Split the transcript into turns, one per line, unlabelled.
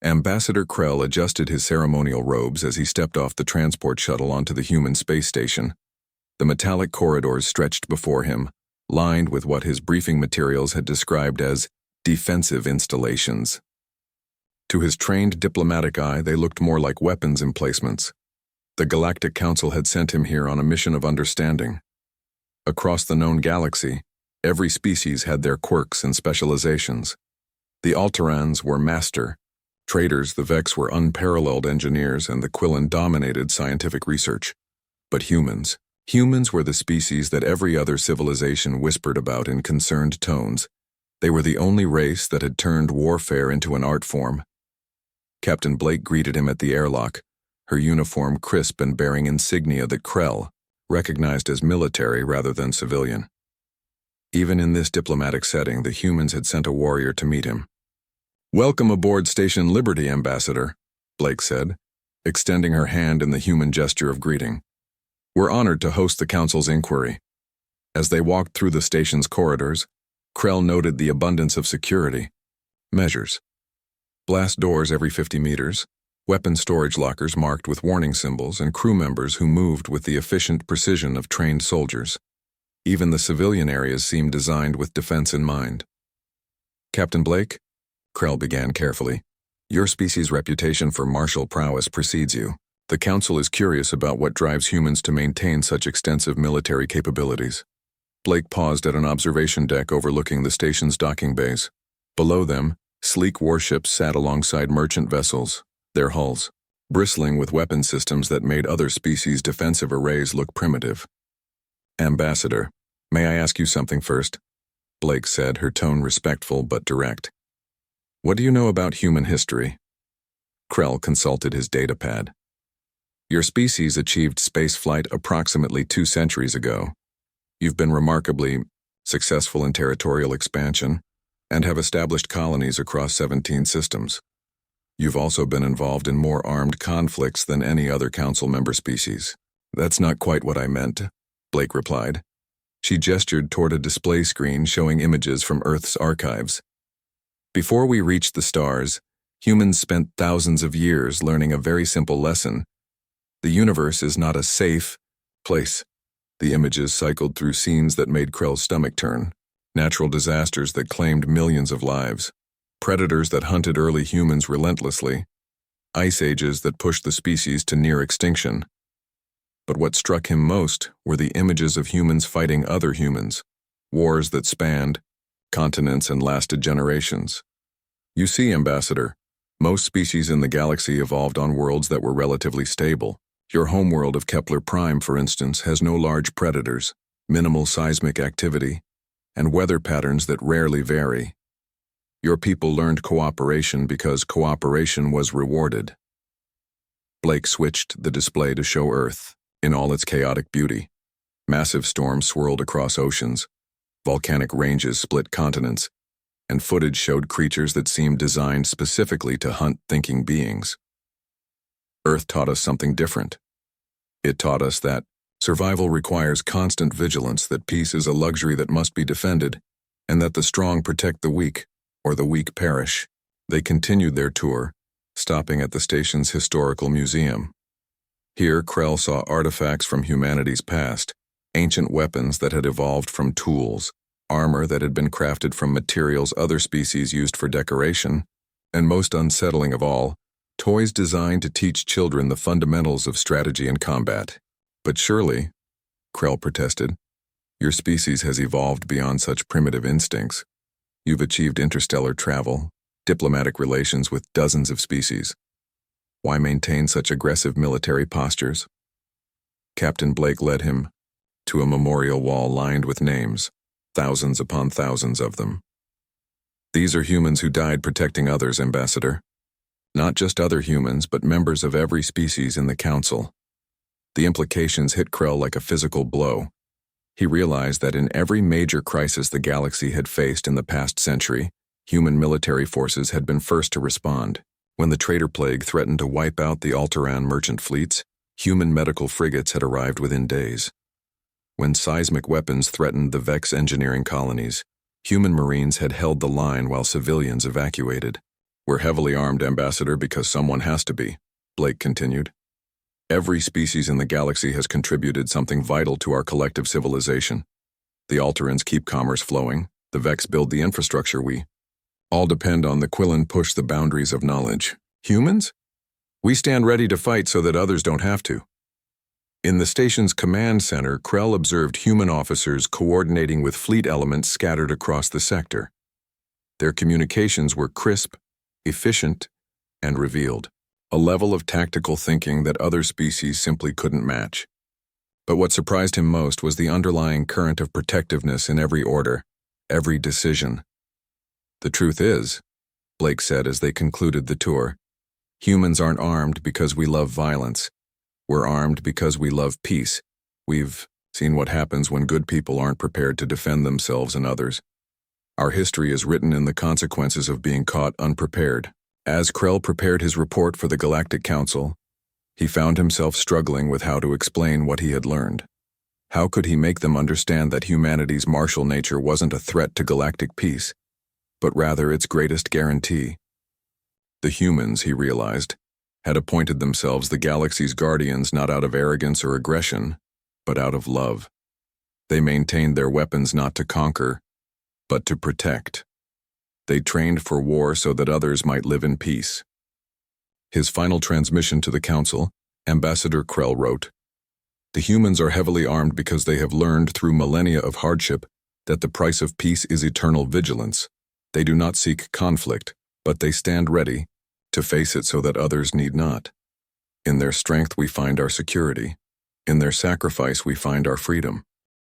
Ambassador Krell adjusted his ceremonial robes as he stepped off the transport shuttle onto the human space station. The metallic corridors stretched before him, lined with what his briefing materials had described as defensive installations. To his trained diplomatic eye, they looked more like weapons emplacements. The Galactic Council had sent him here on a mission of understanding. Across the known galaxy, every species had their quirks and specializations. The Alterans were master. Traders, the Vex were unparalleled engineers, and the Quillen dominated scientific research. But humans were the species that every other civilization whispered about in concerned tones. They were the only race that had turned warfare into an art form. Captain Blake greeted him at the airlock, her uniform crisp and bearing insignia that Krell recognized as military rather than civilian. Even in this diplomatic setting, the humans had sent a warrior to meet him. "Welcome aboard Station Liberty, Ambassador," Blake said, extending her hand in the human gesture of greeting. "We're honored to host the Council's inquiry." As they walked through the station's corridors, Krell noted the abundance of security measures. Blast doors every 50 meters, weapon storage lockers marked with warning symbols, and crew members who moved with the efficient precision of trained soldiers. Even the civilian areas seemed designed with defense in mind. "Captain Blake," Krell began carefully, "your species' reputation for martial prowess precedes you. The Council is curious about what drives humans to maintain such extensive military capabilities." Blake paused at an observation deck overlooking the station's docking bays. Below them, sleek warships sat alongside merchant vessels, their hulls bristling with weapon systems that made other species' defensive arrays look primitive. "Ambassador, may I ask you something first?" Blake said, her tone respectful but direct. "What do you know about human history?" Krell consulted his datapad. "Your species achieved spaceflight approximately 2 centuries ago. You've been remarkably successful in territorial expansion and have established colonies across 17 systems. You've also been involved in more armed conflicts than any other Council member species." "That's not quite what I meant," Blake replied. She gestured toward a display screen showing images from Earth's archives. "Before we reached the stars, humans spent thousands of years learning a very simple lesson. The universe is not a safe place." The images cycled through scenes that made Krell's stomach turn. Natural disasters that claimed millions of lives. Predators that hunted early humans relentlessly. Ice ages that pushed the species to near extinction. But what struck him most were the images of humans fighting other humans. Wars that spanned continents and lasted generations. "You see, Ambassador, most species in the galaxy evolved on worlds that were relatively stable. Your homeworld of Kepler Prime, for instance, has no large predators, minimal seismic activity, and weather patterns that rarely vary. Your people learned cooperation because cooperation was rewarded." Blake switched the display to show Earth in all its chaotic beauty. Massive storms swirled across oceans, volcanic ranges split continents, and footage showed creatures that seemed designed specifically to hunt thinking beings. Earth taught us something different. It taught us that survival requires constant vigilance, that peace is a luxury that must be defended, and that the strong protect the weak, or the weak perish. They continued their tour, stopping at the station's historical museum. Here, Krell saw artifacts from humanity's past, ancient weapons that had evolved from tools, armor that had been crafted from materials other species used for decoration, and most unsettling of all, toys designed to teach children the fundamentals of strategy and combat. "But surely," Krell protested, "your species has evolved beyond such primitive instincts. You've achieved interstellar travel, diplomatic relations with dozens of species. Why maintain such aggressive military postures?" Captain Blake led him to a memorial wall lined with names, thousands upon thousands of them. "These are humans who died protecting others, Ambassador. Not just other humans, but members of every species in the Council." The implications hit Krell like a physical blow. He realized that in every major crisis the galaxy had faced in the past century, human military forces had been first to respond. When the traitor plague threatened to wipe out the Alteran merchant fleets, human medical frigates had arrived within days. When seismic weapons threatened the Vex engineering colonies, human marines had held the line while civilians evacuated. We're heavily armed, Ambassador, because someone has to be, Blake continued. Every species in the galaxy has contributed something vital to our collective civilization. The Alterans keep commerce flowing, the Vex build the infrastructure, we all depend on the Quillen push the boundaries of knowledge. Humans? We stand ready to fight so that others don't have to. In the station's command center, Krell observed human officers coordinating with fleet elements scattered across the sector. Their communications were crisp, efficient, and revealed a level of tactical thinking that other species simply couldn't match. But what surprised him most was the underlying current of protectiveness in every order, every decision. The truth is, Blake said as they concluded the tour, humans aren't armed because we love violence. We're armed because we love peace. We've seen what happens when good people aren't prepared to defend themselves and others. Our history is written in the consequences of being caught unprepared. As Krell prepared his report for the Galactic Council, he found himself struggling with how to explain what he had learned. How could he make them understand that humanity's martial nature wasn't a threat to galactic peace, but rather its greatest guarantee? The humans, he realized, had appointed themselves the galaxy's guardians not out of arrogance or aggression, but out of love. They maintained their weapons not to conquer, but to protect. They trained for war so that others might live in peace. His final transmission to the Council, Ambassador Krell wrote, "The humans are heavily armed because they have learned through millennia of hardship that the price of peace is eternal vigilance. They do not seek conflict, but they stand ready to face it so that others need not. In their strength we find our security. In their sacrifice we find our freedom."